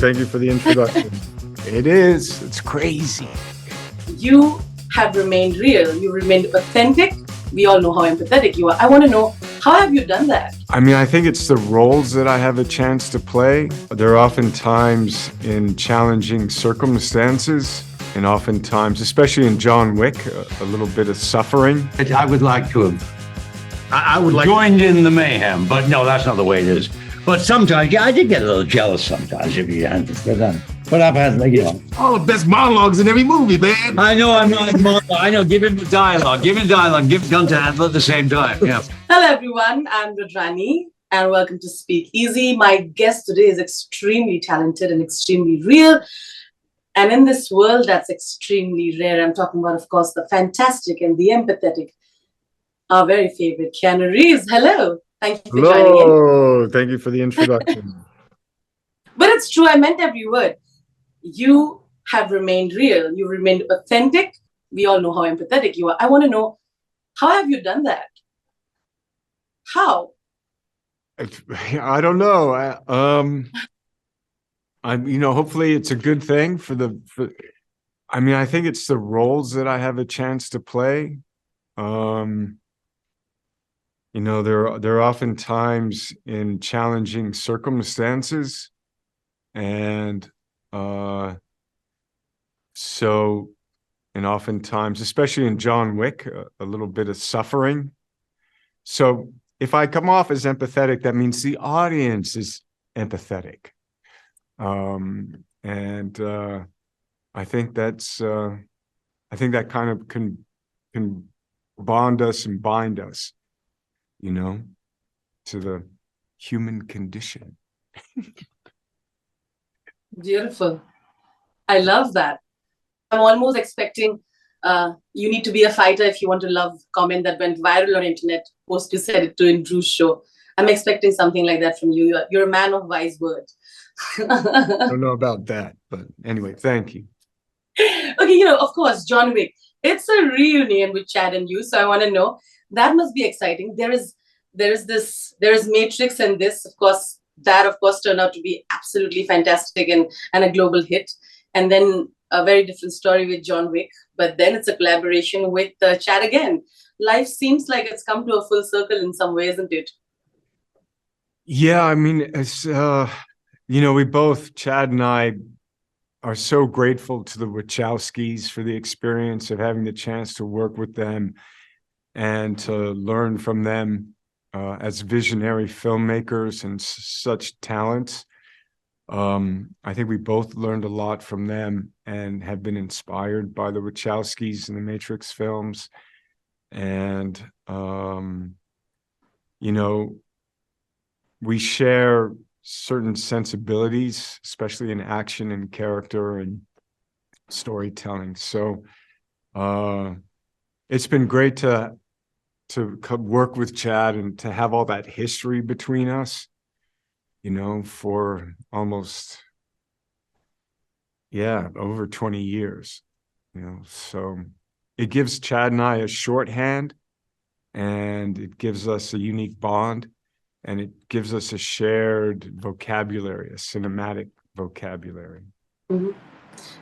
thank you for the introduction. It is. It's crazy. You have remained real. You remained authentic. We all know how empathetic you are. I want to know, how have you done that? I mean, I think it's the roles that I have a chance to play. They're oftentimes in challenging circumstances, and oftentimes, especially in John Wick, a little bit of suffering. I would like to have joined in the mayhem, but no, that's not the way it is. But sometimes, yeah, I did get a little jealous sometimes, if you understand. But I've had, you know. All the best monologues in every movie, man. I know, I know, give him the dialogue, give gun to handle at the same time, yeah. Hello, everyone. I'm Rudrani, and welcome to Speak Easy. My guest today is extremely talented and extremely real. And in this world that's extremely rare, I'm talking about, of course, the fantastic and the empathetic, our very favorite Keanu Reeves. Hello. Thank you for joining in. Hello. Thank you for the introduction. But it's true. I meant every word. You have remained real. You remained authentic. We all know how empathetic you are. I want to know, how have you done that? How? I don't know. Hopefully it's a good thing I think it's the roles that I have a chance to play. They're often times in challenging circumstances, and oftentimes, especially in John Wick, a little bit of suffering. So if I come off as empathetic, that means the audience is empathetic. I think that kind of can bond us and bind us, to the human condition. Beautiful. I love that. I'm almost expecting you need to be a fighter if you want to love comment that went viral on internet. Post you said it to in Drew's show. I'm expecting something like that from you. You're a man of wise words. I don't know about that, but anyway, thank you. Okay, of course, John Wick. It's a reunion with Chad and you, so I want to know, that must be exciting. There is Matrix, and this, of course, turned out to be absolutely fantastic and a global hit. And then a very different story with John Wick, but then it's a collaboration with Chad again. Life seems like it's come to a full circle in some way, isn't it? Yeah, I mean, it's we both, Chad and I, are so grateful to the Wachowskis for the experience of having the chance to work with them and to learn from them as visionary filmmakers and such talents. I think we both learned a lot from them and have been inspired by the Wachowskis and the Matrix films. And, we share certain sensibilities, especially in action and character and storytelling. So it's been great to work with Chad and to have all that history between us, for almost, over 20 years, so it gives Chad and I a shorthand, and it gives us a unique bond, and it gives us a shared vocabulary, a cinematic vocabulary. Mm-hmm.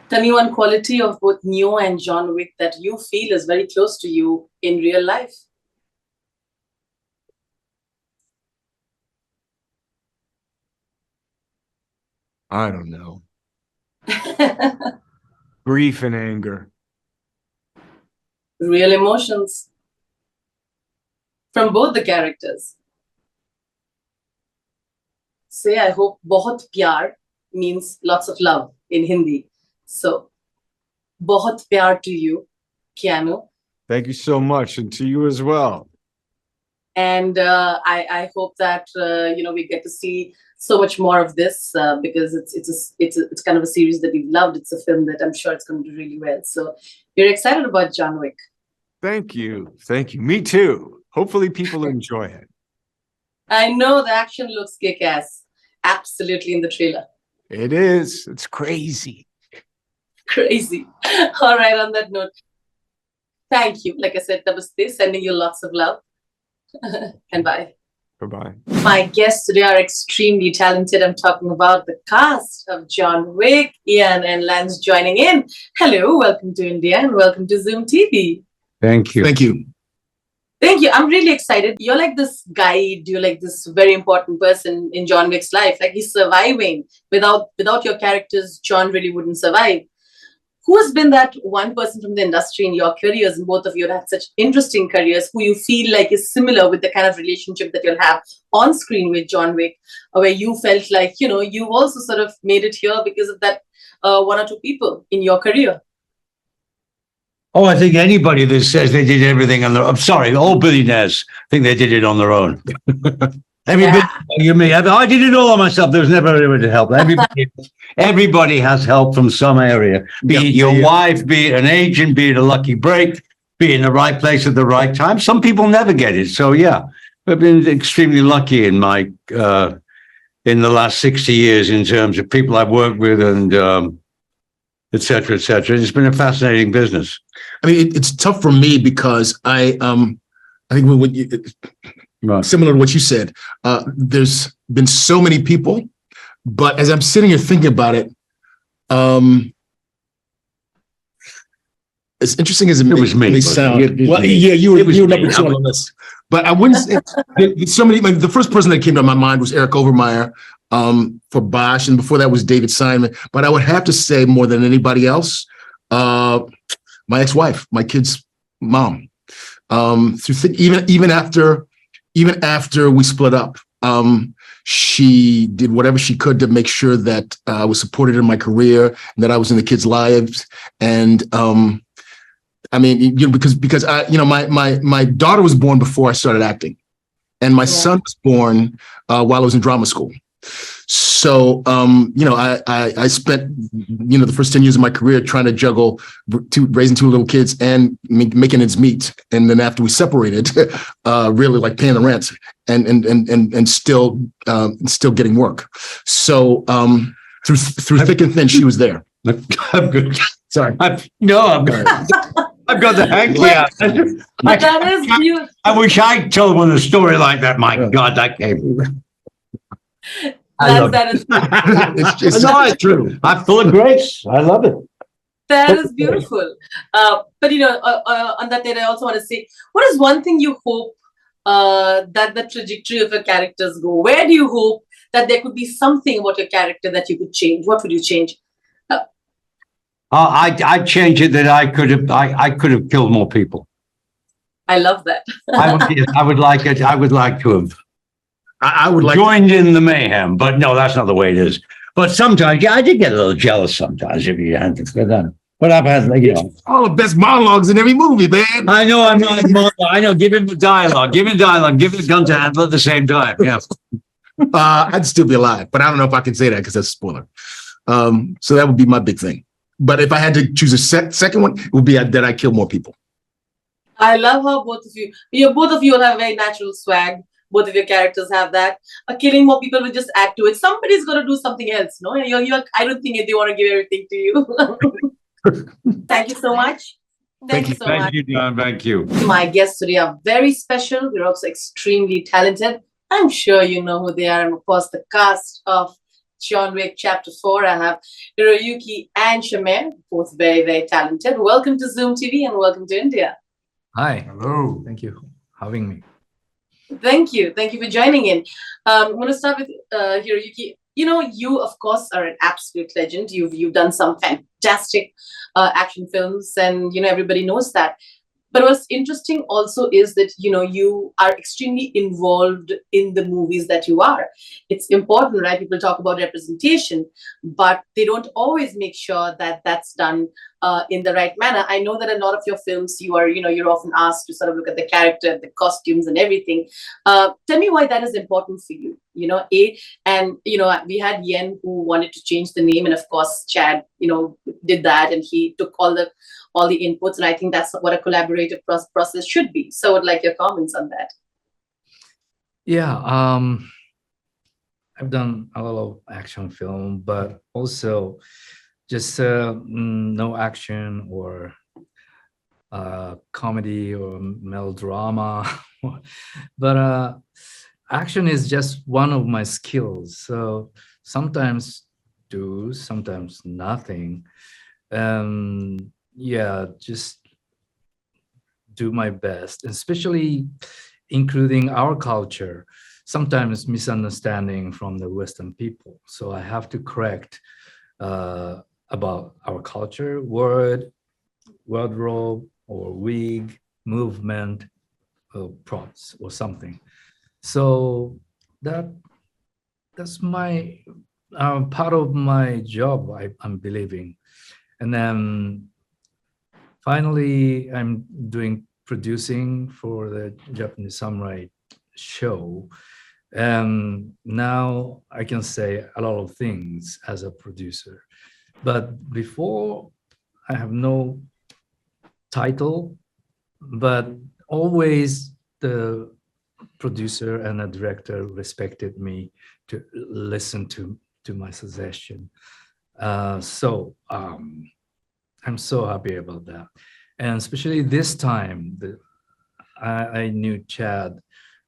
Tell me one quality of both Neo and John Wick that you feel is very close to you in real life. I don't know. Grief and anger. Real emotions from both the characters. Say, I hope bahut pyar means lots of love in Hindi. So, bahut pyar to you, Keanu. Thank you so much, and to you as well. And I hope that we get to see so much more of this because it's kind of a series that we've loved. It's a film that I'm sure it's going to do really well. So you're excited about John Wick. Thank you. Me too. Hopefully people enjoy it. I know the action looks kick-ass. Absolutely, in the trailer. It is. It's crazy. Crazy. All right, on that note, thank you. Like I said, namaste, sending you lots of love. And bye. Bye-bye. My guests today are extremely talented. I'm talking about the cast of John Wick. Ian and Lance joining in. Hello, welcome to India and welcome to Zoom TV. Thank you. Thank you. Thank you. I'm really excited. You're like this guide. You're like this very important person in John Wick's life. Like he's surviving. Without your characters, John really wouldn't survive. Who has been that one person from the industry in your careers, and both of you have had such interesting careers, who you feel like is similar with the kind of relationship that you'll have on screen with John Wick, where you felt like, you've also sort of made it here because of that one or two people in your career? Oh, I think anybody that says they did everything on their own, I'm sorry, all billionaires think they did it on their own. I did it all on myself. There was never anybody to help. Everybody has help from some area, be it your wife, be it an agent, be it a lucky break, be in the right place at the right time. Some people never get it. So yeah, I've been extremely lucky in my in the last 60 years in terms of people I've worked with and et cetera, et cetera. It's been a fascinating business. I mean, it's tough for me because I think when you, Right. similar to what you said, there's been so many people, but as I'm sitting here thinking about it, as interesting as it was me, may sound, you were number two on the list. But I wouldn't say so many. Like, the first person that came to my mind was Eric Overmyer for Bosch, and before that was David Simon. But I would have to say more than anybody else, my ex-wife, my kid's mom. Even after we split up, she did whatever she could to make sure that I was supported in my career and that I was in the kids' lives. And I mean, because my daughter was born before I started acting, and my son was born while I was in drama school. So I spent the first 10 years of my career trying to juggle raising two little kids and making ends meet. And then after we separated, really like paying the rent and still getting work. So through thick and thin, she was there. I'm good. Sorry. I'm good. I've got the heck yeah. But that is beautiful. I wish I told one a story like that. My God, that came. That is It's true. I'm full of grace. I love it. That is beautiful. But on that note, I also want to say, what is one thing you hope that the trajectory of your characters go? Where do you hope that there could be something about your character that you could change? What would you change? I'd change it that I could have killed more people. I love that. I would like it. I would like to have. I would like joined in the mayhem, but no, that's not the way it is. But sometimes, I did get a little jealous sometimes if you had to. But I've had, all the best monologues in every movie, man. I know, I know. Give him dialogue. Give him a gun to handle at the same time. Yeah. I'd still be alive, but I don't know if I can say that because that's a spoiler. So that would be my big thing. But if I had to choose a second one, it would be that I kill more people. I love how both of you have a very natural swag. Both of your characters have that. Killing more people will just add to it. Somebody's going to do something else, no? I don't think they want to give everything to you. Thank you so much. Thank you so much. Thank you, John. Thank you. My guests today are very special. They're also extremely talented. I'm sure you know who they are. And of course, the cast of John Wick Chapter 4. I have Hiroyuki and Shamier, both very, very talented. Welcome to Zoom TV and welcome to India. Hi. Hello. Thank you for having me. Thank you. Thank you for joining in. I'm going to start with Hiroyuki. You, of course, are an absolute legend. You've done some fantastic action films, and, everybody knows that. But what's interesting also is that, you are extremely involved in the movies that you are. It's important, right? People talk about representation, but they don't always make sure that that's done in the right manner. I know that a lot of your films, you're often asked to sort of look at the character, the costumes and everything. Tell me why that is important for you, we had Yen who wanted to change the name, and of course, Chad, did that, and he took all the inputs, and I think that's what a collaborative process should be. So I would like your comments on that. Yeah, I've done a lot of action film, but also just no action or comedy or melodrama. But action is just one of my skills. So sometimes do, sometimes nothing. Yeah, just do my best, especially including our culture, sometimes misunderstanding from the Western people. So I have to correct about our culture, wardrobe, or wig, movement, or props, or something. So that's my part of my job, I'm believing. And then finally, I'm doing producing for the Japanese Samurai show. And now I can say a lot of things as a producer. But before, I have no title, but always the producer and the director respected me to listen to my suggestion. So I'm so happy about that. And especially this time, I knew Chad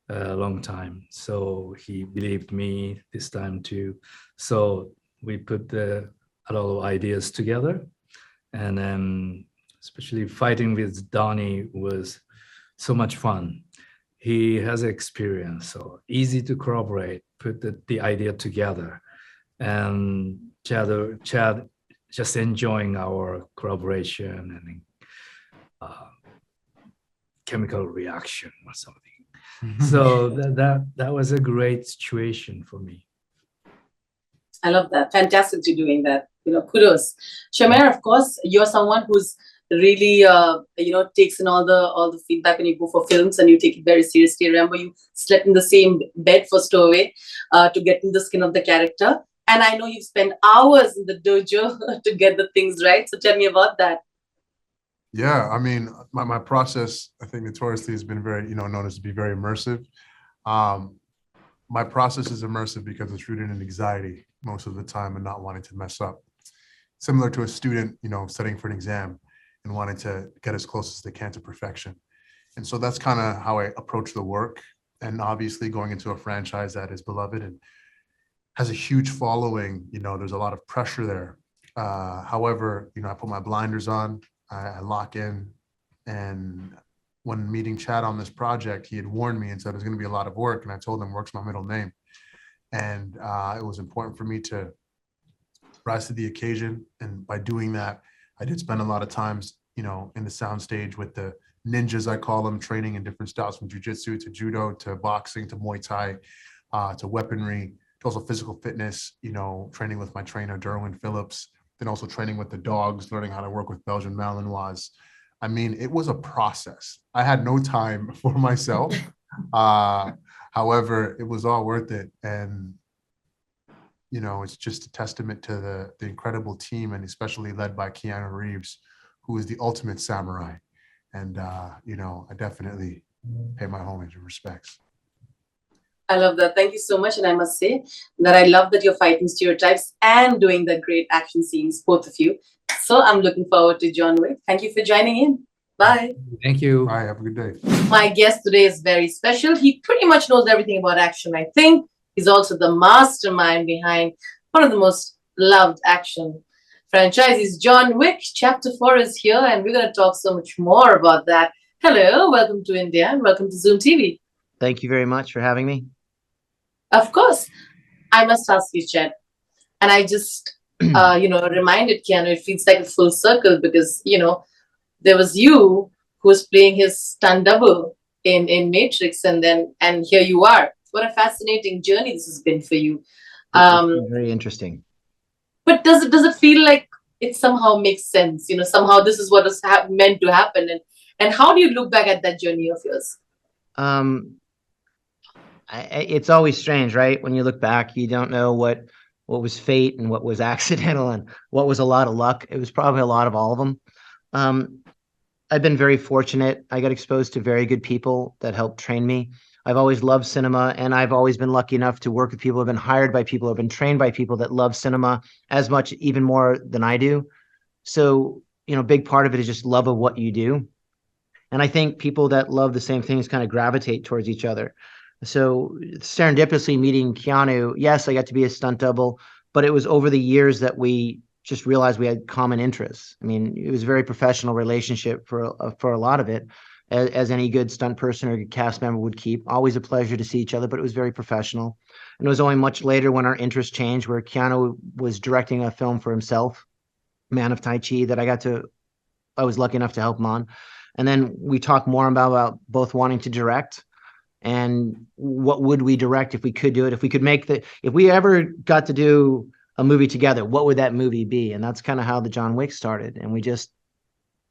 a long time, so he believed me this time too. So we put a lot of ideas together, and then especially fighting with Donnie was so much fun. He has experience, so easy to corroborate, put the idea together, and Chad just enjoying our collaboration and chemical reaction or something. So that was a great situation for me. I love that. Fantastic to doing that. Kudos. Shamier, of course, you're someone who's really, takes in all the feedback when you go for films, and you take it very seriously. I remember you slept in the same bed for Stowaway to get in the skin of the character. And I know you've spent hours in the dojo to get the things right. So tell me about that. Yeah, I mean, my process, I think notoriously has been very, known as to be very immersive. My process is immersive because it's rooted in anxiety most of the time and not wanting to mess up. Similar to a student, studying for an exam and wanting to get as close as they can to perfection. And so that's kind of how I approach the work. And obviously going into a franchise that is beloved and has a huge following, there's a lot of pressure there. However, I put my blinders on, I lock in, and when meeting Chad on this project, he had warned me and said it's going to be a lot of work. And I told him work's my middle name. And it was important for me to rise to the occasion. And by doing that, I did spend a lot of times, in the soundstage with the ninjas, I call them, training in different styles from jujitsu to judo to boxing to Muay Thai to weaponry, to also physical fitness, training with my trainer, Derwin Phillips, then also training with the dogs, learning how to work with Belgian Malinois. I mean, it was a process. I had no time for myself. However, it was all worth it. And, it's just a testament to the incredible team, and especially led by Keanu Reeves, who is the ultimate samurai. And, I definitely pay my homage and respects. I love that. Thank you so much. And I must say that I love that you're fighting stereotypes and doing the great action scenes, both of you. So I'm looking forward to John Wick. Thank you for joining in. Bye. Thank you. Bye. Have a good day. My guest today is very special. He pretty much knows everything about action, I think. He's also the mastermind behind one of the most loved action franchises, John Wick. Chapter 4 is here, and we're going to talk so much more about that. Hello, welcome to India, and welcome to Zoom TV. Thank you very much for having me. Of course. I must ask you, Chad. And I just, reminded Keanu, it feels like a full circle because, there was you who was playing his stunt double in Matrix, and here you are. What a fascinating journey this has been for you. Very interesting. But does it feel like it somehow makes sense? Somehow this is what was meant to happen. And how do you look back at that journey of yours? It's always strange, right? When you look back, you don't know what was fate and what was accidental and what was a lot of luck. It was probably a lot of all of them. I've been very fortunate. I got exposed to very good people that helped train me. I've always loved cinema, and I've always been lucky enough to work with people who have been hired by people who have been trained by people that love cinema as much, even more than I do. So, a big part of it is just love of what you do. And I think people that love the same things kind of gravitate towards each other. So serendipitously meeting Keanu, yes, I got to be a stunt double, but it was over the years that we just realized we had common interests. I mean, it was a very professional relationship for a lot of it, as any good stunt person or cast member would keep. Always a pleasure to see each other, but it was very professional. And it was only much later when our interests changed, where Keanu was directing a film for himself, Man of Tai Chi, that I was lucky enough to help him on. And then we talked more about both wanting to direct and what would we direct if we could do it, if we ever got to do a movie together, what would that movie be? And that's kind of how the John Wick started. And we just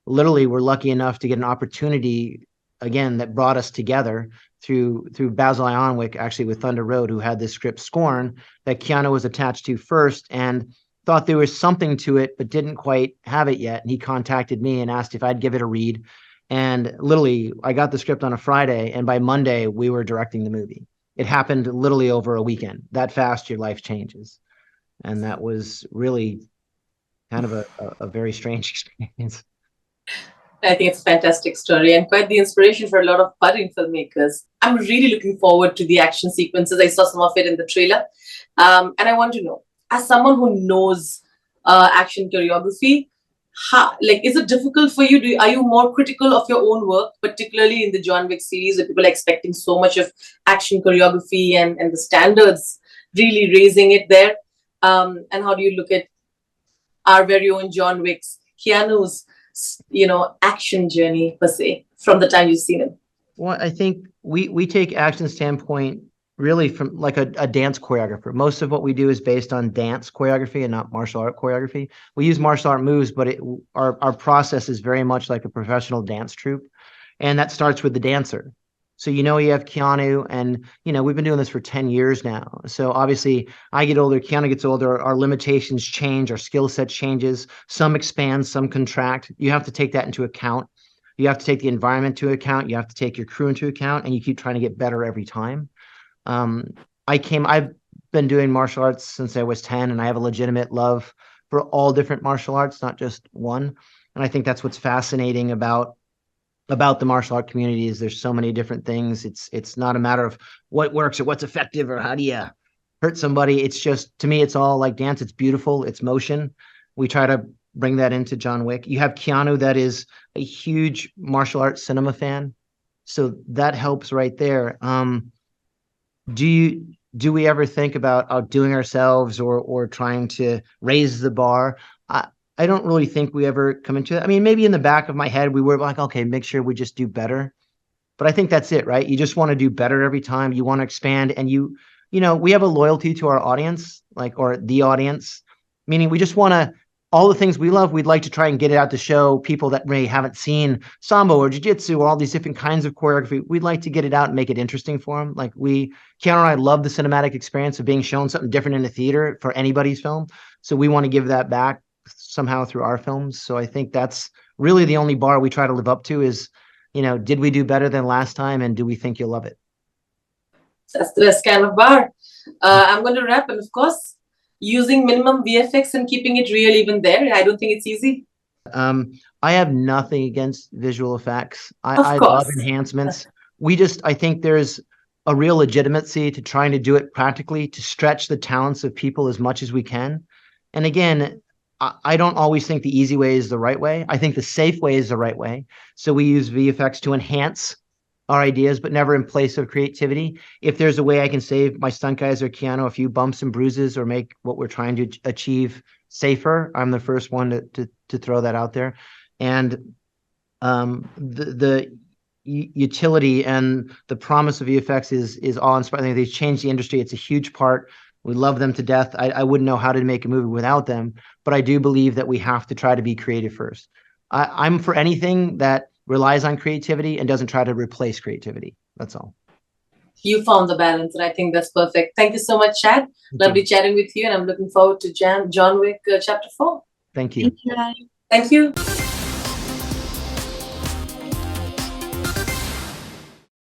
literally were lucky enough to get an opportunity again that brought us together through Basil Ionwick, actually with Thunder Road, who had this script Scorn that Keanu was attached to first and thought there was something to it, but didn't quite have it yet. And he contacted me and asked if I'd give it a read. And literally, I got the script on a Friday, and by Monday, we were directing the movie. It happened literally over a weekend. That fast, your life changes. And that was really kind of a very strange experience. I think it's a fantastic story and quite the inspiration for a lot of budding filmmakers. I'm really looking forward to the action sequences. I saw some of it in the trailer. And I want to know, as someone who knows action choreography, is it difficult for you? Are you more critical of your own work, particularly in the John Wick series, where people are expecting so much of action choreography and the standards really raising it there? And how do you look at our very own John Wick's, Keanu's, action journey per se, from the time you've seen him? Well, I think we take action standpoint really from like a dance choreographer. Most of what we do is based on dance choreography and not martial art choreography. We use martial art moves, but our process is very much like a professional dance troupe. And that starts with the dancer. So, you have Keanu, and, we've been doing this for 10 years now. So obviously I get older, Keanu gets older, our limitations change, our skill set changes, some expand, some contract. You have to take that into account. You have to take the environment into account. You have to take your crew into account, and you keep trying to get better every time. I've been doing martial arts since I was 10, and I have a legitimate love for all different martial arts, not just one. And I think that's what's fascinating about the martial art community is there's so many different things. It's not a matter of what works or what's effective or how do you hurt somebody. It's just, to me, it's all like dance. It's beautiful. It's motion. We try to bring that into John Wick. You have Keanu that is a huge martial arts cinema fan. So that helps right there. Do we ever think about outdoing ourselves or trying to raise the bar? I don't really think we ever come into it. I mean, maybe in the back of my head, we were like, okay, make sure we just do better. But I think that's it, right? You just want to do better every time. You want to expand, and we have a loyalty to our audience, or the audience, meaning we just want to, all the things we love, we'd like to try and get it out to show people that may haven't seen Sambo or Jiu-Jitsu or all these different kinds of choreography. We'd like to get it out and make it interesting for them. Keanu and I love the cinematic experience of being shown something different in the theater for anybody's film. So we want to give that back somehow through our films. So I think that's really the only bar we try to live up to is, did we do better than last time? And do we think you'll love it? That's the best kind of bar. I'm going to wrap. And of course, using minimum VFX and keeping it real even there. I don't think it's easy. I have nothing against visual effects. I love enhancements. I think there's a real legitimacy to trying to do it practically, to stretch the talents of people as much as we can. And again, I don't always think the easy way is the right way. I think the safe way is the right way. So we use VFX to enhance our ideas, but never in place of creativity. If there's a way I can save my stunt guys or Keanu a few bumps and bruises or make what we're trying to achieve safer, I'm the first one to throw that out there. And the utility and the promise of VFX is awe-inspiring. They've changed the industry. It's a huge part. We love them to death. I wouldn't know how to make a movie without them, but I do believe that we have to try to be creative first. I'm for anything that relies on creativity and doesn't try to replace creativity. That's all. You found the balance, and I think that's perfect. Thank you so much, Chad. Lovely chatting with you, and I'm looking forward to John Wick Chapter 4. Thank you. Thank you.